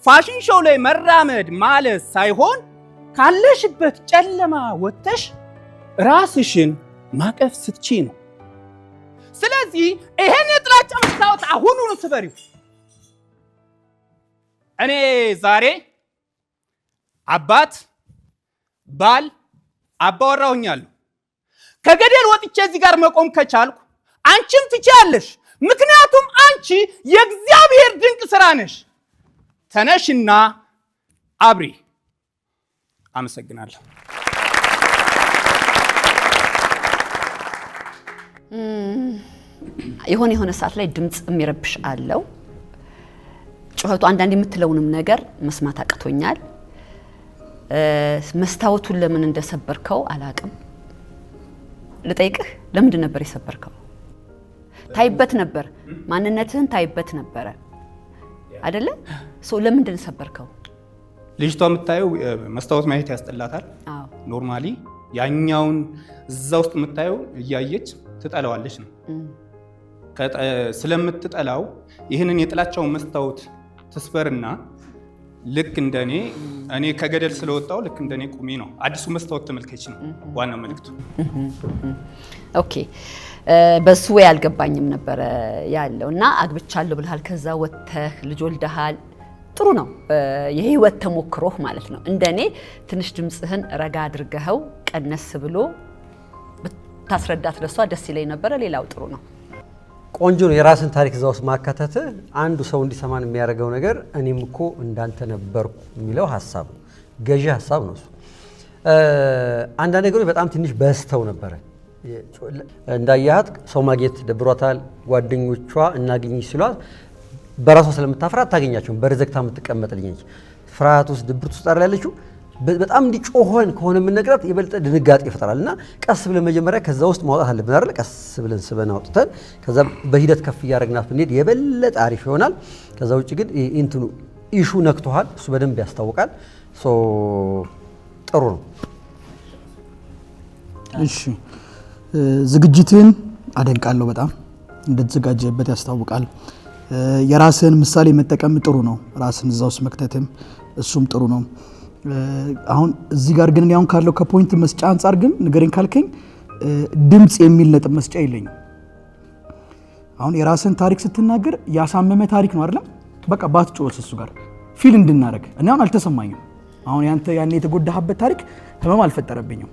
ፋሽን ሾው ላይ መራመድ ማለት ሳይሆን ካለሽበት ጨለማ ወጥተሽ ራስሽን ማቀፍ ስትቺ ነው። ስለዚህ ይሄን የጥላቻ መስታወት አሁኑኑ ስበሪው። እኔ ዛሬ አባት፣ ባል፣ አባወራ ሆኛለሁ። ከገደል ወጥቼ እዚህ ጋር መቆም ከቻልኩ አንቺም ትችያለሽ። ምክንያቱም አንቺ የእግዚአብሔር ድንቅ ስራ ነሽ። ተነሽና አብሪ። አመሰግናለሁ። የሆነ ሰዓት ላይ ድምጽ የሚረብሽ አለው። ጩኸቱ አንዳንድ የምትለውንም ነገር መስማት አቅቶኛል። መስታወቱን ለምን እንደሰበርከው አላቅም። ልጠይቅህ፣ ለምንድን ነበር የሰበርከው? ታይበት ነበር፣ ማንነትህን ታይበት ነበረ አይደለ? ለምንድን ሰበርከው? ልጅቷ የምታየው መስታወት ማየት ያስጠላታል። ኖርማሊ ያኛውን እዛ ውስጥ የምታየው እያየች ትጠላዋለች ነው። ስለምትጠላው ይህንን የጥላቻውን መስታወት ትስበርና ልክ እንደኔ እኔ ከገደል ስለወጣው ልክ እንደኔ ቁሚ ነው። አዲሱ መስታወት ተመልከች ነው ዋናው መልእክቱ። ኦኬ፣ በሱ ወይ አልገባኝም ነበረ ያለው እና አግብቻለሁ ብለሃል። ከዛ ወጥተህ ልጅ ወልደሃል። ጥሩ ነው፣ የህይወት ተሞክሮህ ማለት ነው። እንደኔ ትንሽ ድምጽህን ረጋ አድርገኸው ቀነስ ብሎ ብታስረዳት ለሷ ደስ ይለኝ ነበረ። ሌላው ጥሩ ነው፣ ቆንጆ ነው። የራስን ታሪክ እዛ ውስጥ ማካተት አንዱ ሰው እንዲሰማን የሚያደርገው ነገር እኔም እኮ እንዳንተ ነበርኩ የሚለው ሀሳብ ነው። ገዢ ሀሳብ ነው እሱ። አንዳንድ ነገሮች በጣም ትንሽ በስተው ነበረ። እንዳያት ሰው ማግኘት ደብሯታል። ጓደኞቿ እናገኝሽ ሲሏት በራሷ ስለምታፍራ አታገኛቸውም። በርዘግታ የምትቀመጥ ልጅ ነች። ፍርሃት ውስጥ ድብርት ውስጥ ያለችው በጣም እንዲጮሆን ከሆነ የምንነግራት የበለጠ ድንጋጤ ይፈጥራል። እና ቀስ ብለን መጀመሪያ ከዛ ውስጥ ማውጣት አለብን አይደል? ቀስ ብለን ስበን አውጥተን ከዛ በሂደት ከፍ እያደረግናት ብንሄድ የበለጠ አሪፍ ይሆናል። ከዛ ውጭ ግን እንትኑ ኢሹ ነክቶሃል፣ እሱ በደንብ ያስታውቃል። ጥሩ ነው። እሺ፣ ዝግጅትን አደንቃለሁ። በጣም እንደተዘጋጀበት ያስታውቃል። የራስህን ምሳሌ መጠቀም ጥሩ ነው። ራስን እዛ ውስጥ መክተትም እሱም ጥሩ ነው። አሁን እዚህ ጋር ግን አሁን ካለው ከፖይንት መስጫ አንጻር ግን ንገረኝ ካልከኝ ድምጽ የሚል ነጥብ መስጫ የለኝም። አሁን የራስን ታሪክ ስትናገር ያሳመመ ታሪክ ነው አይደለም? በቃ ባትጮስ እሱ ጋር ፊል እንድናረግ እኔ አሁን አልተሰማኝም። አሁን ያንተ ያኔ የተጎዳህበት ታሪክ ህመም አልፈጠረብኝም።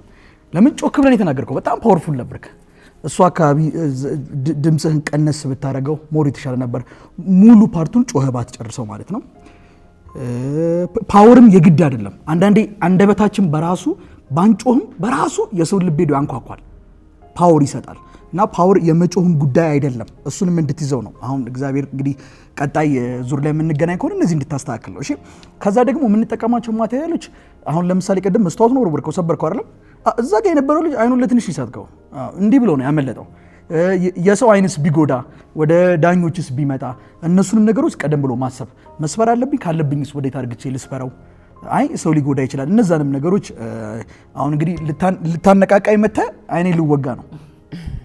ለምን ጮክ ብለን የተናገርከው በጣም ፓወርፉል ነበርክ። እሱ አካባቢ ድምጽህን ቀነስ ብታረገው ሞር የተሻለ ነበር። ሙሉ ፓርቱን ጮህ ባትጨርሰው ማለት ነው። ፓወርም የግድ አይደለም። አንዳንዴ አንደበታችን በራሱ ባንጮህም በራሱ የሰው ልብ ሄዶ ያንኳኳል፣ ፓወር ይሰጣል። እና ፓወር የመጮህም ጉዳይ አይደለም። እሱንም እንድትይዘው ነው። አሁን እግዚአብሔር እንግዲህ ቀጣይ ዙር ላይ የምንገናኝ ከሆነ እነዚህ እንድታስተካክል ነው። እሺ። ከዛ ደግሞ የምንጠቀማቸው ማቴሪያሎች አሁን ለምሳሌ ቀደም መስታወት ነው ወርወርከው ሰበርከው አይደለም? እዛ ጋር የነበረው ልጅ አይኑን ለትንሽ ይሰጥከው እንዲህ ብሎ ነው ያመለጠው። የሰው አይንስ ቢጎዳ ወደ ዳኞችስ ቢመጣ እነሱንም ነገሮች ቀደም ብሎ ማሰብ መስበር አለብኝ። ካለብኝስ ወዴት አድርግቼ ልስበረው? አይ ሰው ሊጎዳ ይችላል። እነዛንም ነገሮች አሁን እንግዲህ ልታነቃቃይ መተህ አይኔ ልወጋ ነው።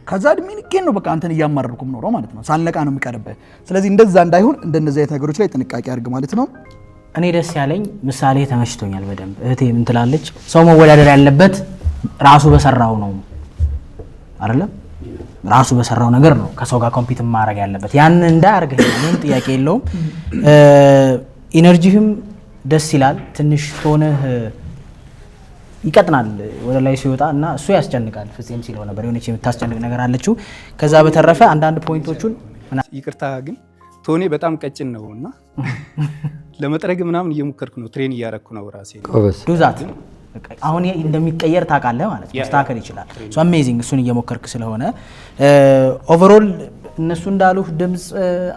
ከዛ ድሚኒኬን ነው በቃ አንተን እያማረርኩም ኖሮ ማለት ነው። ሳልነቃ ነው የሚቀርብህ። ስለዚህ እንደዛ እንዳይሆን እንደነዚህ አይነት ነገሮች ላይ ጥንቃቄ አድርግ ማለት ነው። እኔ ደስ ያለኝ ምሳሌ ተመችቶኛል በደንብ። እህቴ ምን ትላለች? ሰው መወዳደር ያለበት ራሱ በሰራው ነው አይደለም? ራሱ በሰራው ነገር ነው ከሰው ጋር ኮምፒት ማድረግ ያለበት። ያን እንዳያርግ ምንም ጥያቄ የለውም። ኢነርጂህም ደስ ይላል። ትንሽ ቶንህ ይቀጥናል ወደ ላይ ሲወጣ እና እሱ ያስጨንቃል። ፍፄም ሲለው ነበር የሆነች የምታስጨንቅ ነገር አለችው። ከዛ በተረፈ አንዳንድ ፖይንቶቹን ይቅርታ ግን ቶኔ በጣም ቀጭን ነው እና ለመጥረግ ምናምን እየሞከርኩ ነው፣ ትሬን እያረኩ ነው ራሴ። ዱዛት አሁን እንደሚቀየር ታውቃለህ ማለት ነው። ማስተካከል ይችላል። ሶ አሜዚንግ። እሱን እየሞከርክ ስለሆነ ኦቨርኦል እነሱ እንዳሉህ ድምጽ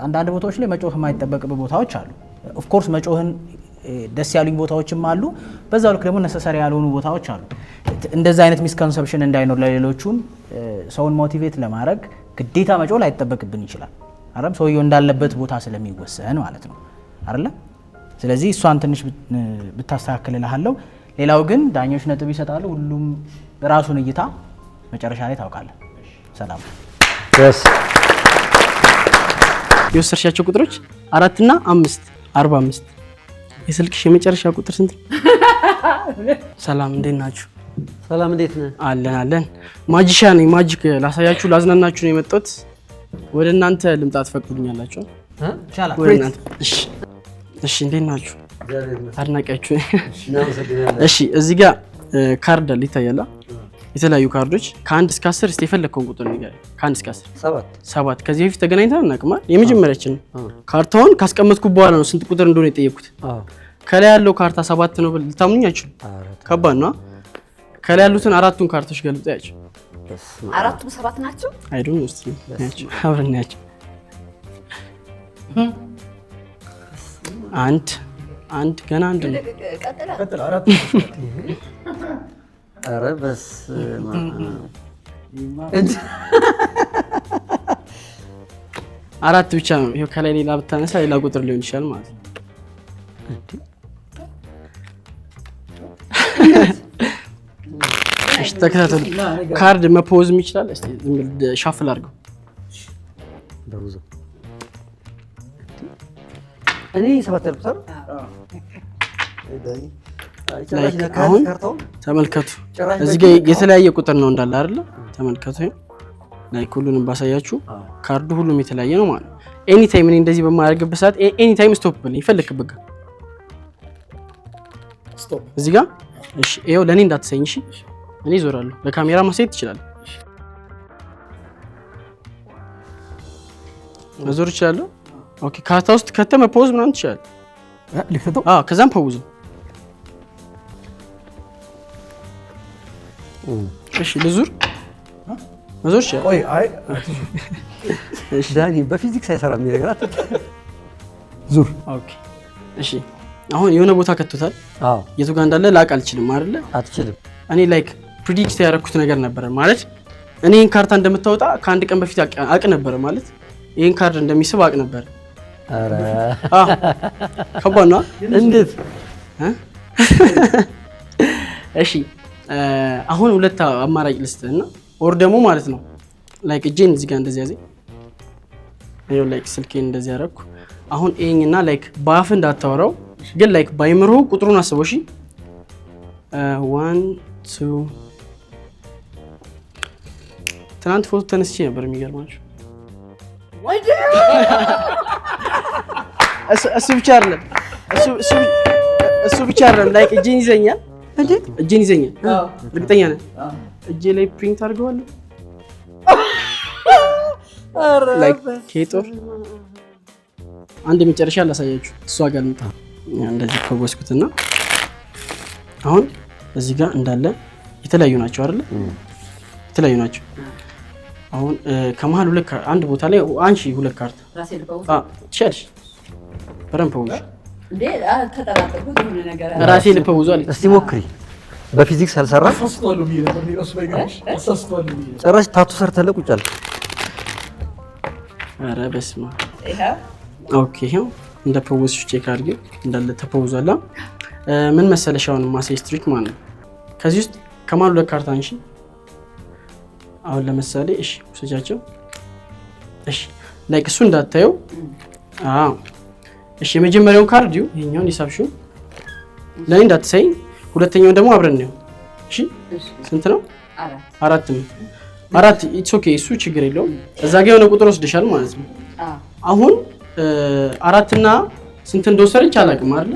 አንዳንድ ቦታዎች ላይ መጮህ የማይጠበቅበት ቦታዎች አሉ። ኦፍ ኮርስ መጮህን ደስ ያሉኝ ቦታዎችም አሉ። በዛው ልክ ደግሞ ነሰሰሪ ያልሆኑ ቦታዎች አሉ። እንደዛ አይነት ሚስኮንሰፕሽን እንዳይኖር ለሌሎቹም ሰውን ሞቲቬት ለማድረግ ግዴታ መጮህ ላይጠበቅብን ይችላል። አረም ሰውየው እንዳለበት ቦታ ስለሚወሰን ማለት ነው አይደለ? ስለዚህ እሷን ትንሽ ብታስተካክልልሃለሁ። ሌላው ግን ዳኞች ነጥብ ይሰጣሉ። ሁሉም ራሱን እይታ መጨረሻ ላይ ታውቃለህ። ሰላም። የወሰድሻቸው ቁጥሮች 4 እና 5 45። የስልክሽ የመጨረሻ ቁጥር ስንት? ሰላም እንዴት ናችሁ? ሰላም እንዴት ነህ? አለን አለን። ማጂሻን ነኝ። ማጂክ ላሳያችሁ ላዝናናችሁ ነው የመጣሁት። ወደ እናንተ ልምጣ ትፈቅዱልኛላችሁ? ይቻላል። እሺ እንዴት ናችሁ? አድናቂያችሁ። እሺ እዚህ ጋር ካርድ አለ ይታያል። የተለያዩ ካርዶች ከ1 እስከ 10 እስቲ የፈለከውን ቁጥር ንገረኝ። ከ1 እስከ 10 7 ከዚህ በፊት ተገናኝተን አናውቅም። የመጀመሪያችን ነው። ካርታውን ካስቀመጥኩ በኋላ ነው ስንት ቁጥር እንደሆነ የጠየኩት። ከላይ ያለው ካርታ 7 ነው ብል ልታምኑኝ አይችሉም። ከባድ ነው። ከላይ ያሉትን 4ቱን ካርቶች ገልብጠ ያቸው። አራቱም 7 ናቸው። አይዶን እስቲ ያቸው አብረን ያቸው። አንድ ገና አንድ ነው። ቀጥል። ኧረ በስመ አብ 4 ብቻ ነው። ይሄው ከላይ ሌላ ብታነሳ ሌላ ቁጥር ሊሆን ይችላል ማለት ነው። እሺ ተከታተሉ። ካርድ መፖዝም ይችላል። እስቲ ዝም ብለህ ሻፍል አድርገው። በሩዞ እኔ 7 ልቁጠር። አሁን ተመልከቱ። እዚህ ጋር የተለያየ ቁጥር ነው እንዳለ አይደለ? ተመልከቱ። ላይክ ሁሉንም ባሳያችሁ ካርዱ ሁሉም የተለያየ ነው ማለት ነው። ኤኒ ታይም እኔ እንደዚህ በማድረግበት ሰዓት ኤኒ ታይም ስቶፕ ብለኝ ይፈልክብህ ስቶፕ እዚህ ጋር። እሺ ይኸው ለኔ እንዳትሰኝ። እሺ እኔ ዞራለሁ። ለካሜራ ማሳየት ትችላለህ። መዞር ይችላለሁ። ኦኬ ካርታ ውስጥ ከተመ ፖዝ ምናምን ትችላለህ። ልክተው። ከዛም ፖዝ። እሺ ልዙር። መዞር ይችላል። ቆይ አይ እሺ ዳኒ በፊዚክስ አይሰራም የሚነግራት ዙር። ኦኬ እሺ አሁን የሆነ ቦታ ከቶታል። የቱ ጋር እንዳለ ላቅ አልችልም አይደለ? አትችልም። እኔ ላይክ ፕሪዲክት ያደረኩት ነገር ነበረ ማለት እኔ ይሄን ካርታ እንደምታወጣ ከአንድ ቀን በፊት አቅ ነበረ ማለት ይሄን ካርድ እንደሚስብ አቅ ነበር። አረ ከባድ ነው። እንዴት? እሺ አሁን ሁለት አማራጭ ልስጥህና ኦር ደግሞ ማለት ነው ላይክ እጄን እዚህ ጋር እንደዚህ ያዘኝ። ይኸው ላይክ ስልኬን እንደዚህ ያደረኩ። አሁን ኤኝና ላይክ ባፍ እንዳታወራው ግን ላይክ ባይምሮ ቁጥሩን አስበው። እሺ 1 2 ትናንት ፎቶ ተነስቼ ነበር የሚገርማችሁ። እሱ ብቻ አይደለም እሱ ብቻ አይደለም ላይክ እጄን ይዘኛል። እጄን ይዘኛል። እርግጠኛ ነኝ እጄ ላይ ፕሪንት አድርገዋለሁ። ላይክ ኬጦር አንድ መጨረሻ ላሳያችሁ። እሷ ጋር ልምጣ። እንደዚህ ከወስኩትና አሁን እዚህ ጋር እንዳለ የተለያዩ ናቸው አይደለ? የተለያዩ ናቸው። አሁን ከመሃል ሁለት አንድ ቦታ ላይ አንቺ ሁለት ካርታ ትችያለሽ። በረም ፖውዝ እንዴ ተጠራጠርኩት የሆነ ነገር ራሴ ልፈውዙ አለኝ። እስቲ ሞክሪ። በፊዚክስ አልሰራ ጭራሽ ታቱ ሰርተህ ቁጭ አልክ። ኧረ በስመ አብ። ኦኬ ይሄው እንደ ፖውዝ ቼክ አድርጌ እንዳለ ተፖውዟል። ምን መሰለሽ አሁን ማሴጅ ትሪክ ማለት ነው። ከዚህ ውስጥ ከማሉ ለካርታ አንሺ። አሁን ለምሳሌ እሺ ወሰጃቸው። እሺ ላይክ እሱ እንዳታየው። እሺ የመጀመሪያው ካርድ ይሄኛውን ይሳብሽው ለኔ እንዳትሰይ። ሁለተኛው ደግሞ አብረን ነው። እሺ ስንት ነው? 4 ነው። 4 ኢትስ ኦኬ። እሱ ችግር የለውም። እዛ ጋር የሆነ ቁጥር ወስደሻል ማለት ነው። አሁን 4 እና ስንት እንደወሰደች አላውቅም አይደል?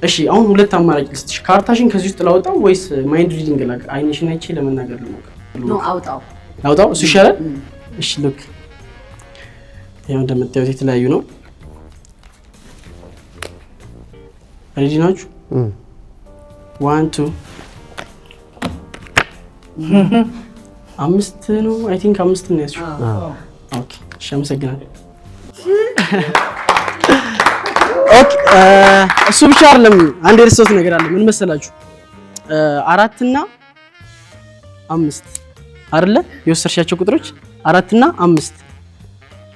እሺ አሁን ሁለት አማራጭ ልስጥሽ። ካርታሽን ከዚህ ውስጥ ላውጣው ወይስ ማይንድ ሪዲንግ ላቅ? አይንሽን አይቼ ለመናገር ነው። አውጣው። እሱ ይሻላል። እሺ ሉክ ያው እንደምታዩት የተለያዩ ነው። ሬዲ ናችሁ? 1 2 5 ነው። አይ ቲንክ 5 ነው ያዝሽው። ኦኬ እሺ አመሰግናለሁ። ኦኬ እሱ ብቻ አይደለም። አንድ የረሳሁት ነገር አለ። ምን መሰላችሁ? 4 እና 5 አይደለ? የወሰድሻቸው ቁጥሮች 4 እና 5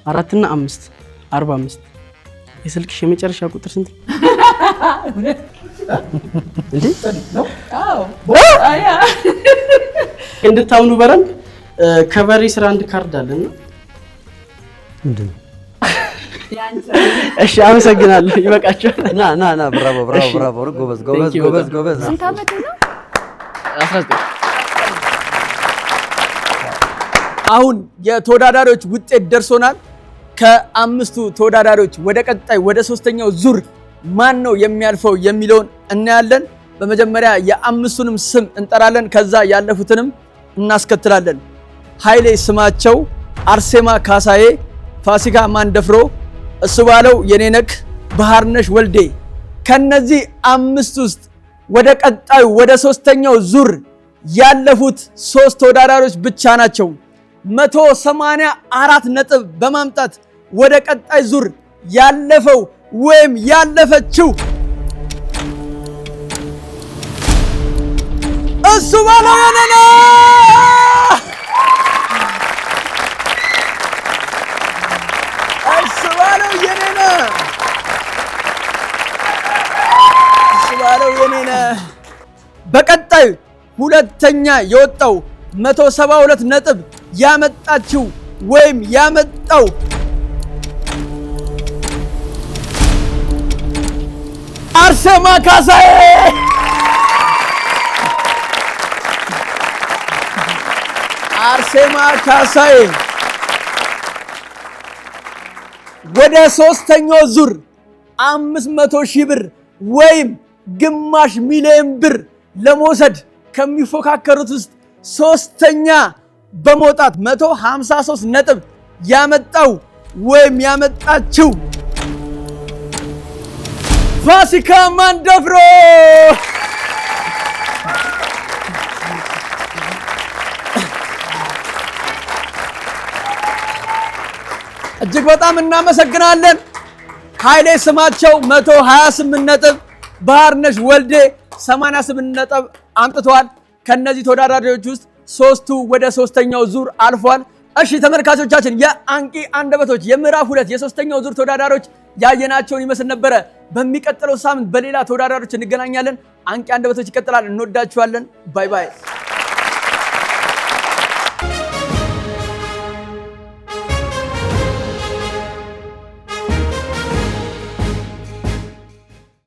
4 እና 5 45። የስልክሽ የመጨረሻ ቁጥር ስንት ነው? እንዴ እንድታምኑ በረን ከበሬ ስራ አንድ ካርድ አለና ምንድን ነው? እሺ አመሰግናለሁ። ይበቃችኋል። ና ብራቮ ጎበዝ። ስንት ዓመት ነው? 19 አሁን የተወዳዳሪዎች ውጤት ደርሶናል። ከአምስቱ ተወዳዳሪዎች ወደ ቀጣይ ወደ ሶስተኛው ዙር ማን ነው የሚያልፈው የሚለውን እናያለን። በመጀመሪያ የአምስቱንም ስም እንጠራለን፣ ከዛ ያለፉትንም እናስከትላለን። ኃይሌ ስማቸው፣ አርሴማ ካሳዬ፣ ፋሲካ ማንደፍሮ፣ እሱ ባለው የኔነክ፣ ባህርነሽ ወልዴ። ከነዚህ አምስት ውስጥ ወደ ቀጣዩ ወደ ሶስተኛው ዙር ያለፉት 3 ተወዳዳሪዎች ብቻ ናቸው። 184 ነጥብ በማምጣት ወደ ቀጣይ ዙር ያለፈው ወይም ያለፈችው እሱ ባለው የኔነ በቀጣይ ሁለተኛ የወጣው 172 ነጥብ ያመጣችው ወይም ያመጣው አርሴማ ካሳዬ። አርሴማ ካሳዬ ወደ ሶስተኛው ዙር 500,000 ብር ወይም ግማሽ ሚሊዮን ብር ለመውሰድ ከሚፎካከሩት ውስጥ ሶስተኛ በመውጣት 153 ነጥብ ያመጣው ወይም ያመጣችው ፋሲካ ማንደፍሮ። እጅግ በጣም እናመሰግናለን። ኃይሌ ስማቸው 128 ነጥብ፣ ባህርነሽ ወልዴ 88 ነጥብ አምጥተዋል። ከነዚህ ተወዳዳሪዎች ውስጥ 3ቱ ወደ ሶስተኛው ዙር አልፏል። እሺ ተመልካቾቻችን፣ የአንቂ አንደበቶች የምዕራፍ 2 የሶስተኛው ዙር ተወዳዳሪዎች ያየናቸውን ይመስል ነበረ። በሚቀጥለው ሳምንት በሌላ ተወዳዳሪዎች እንገናኛለን። አንቂ አንደበቶች ይቀጥላል። እንወዳችኋለን። ባይ ባይ።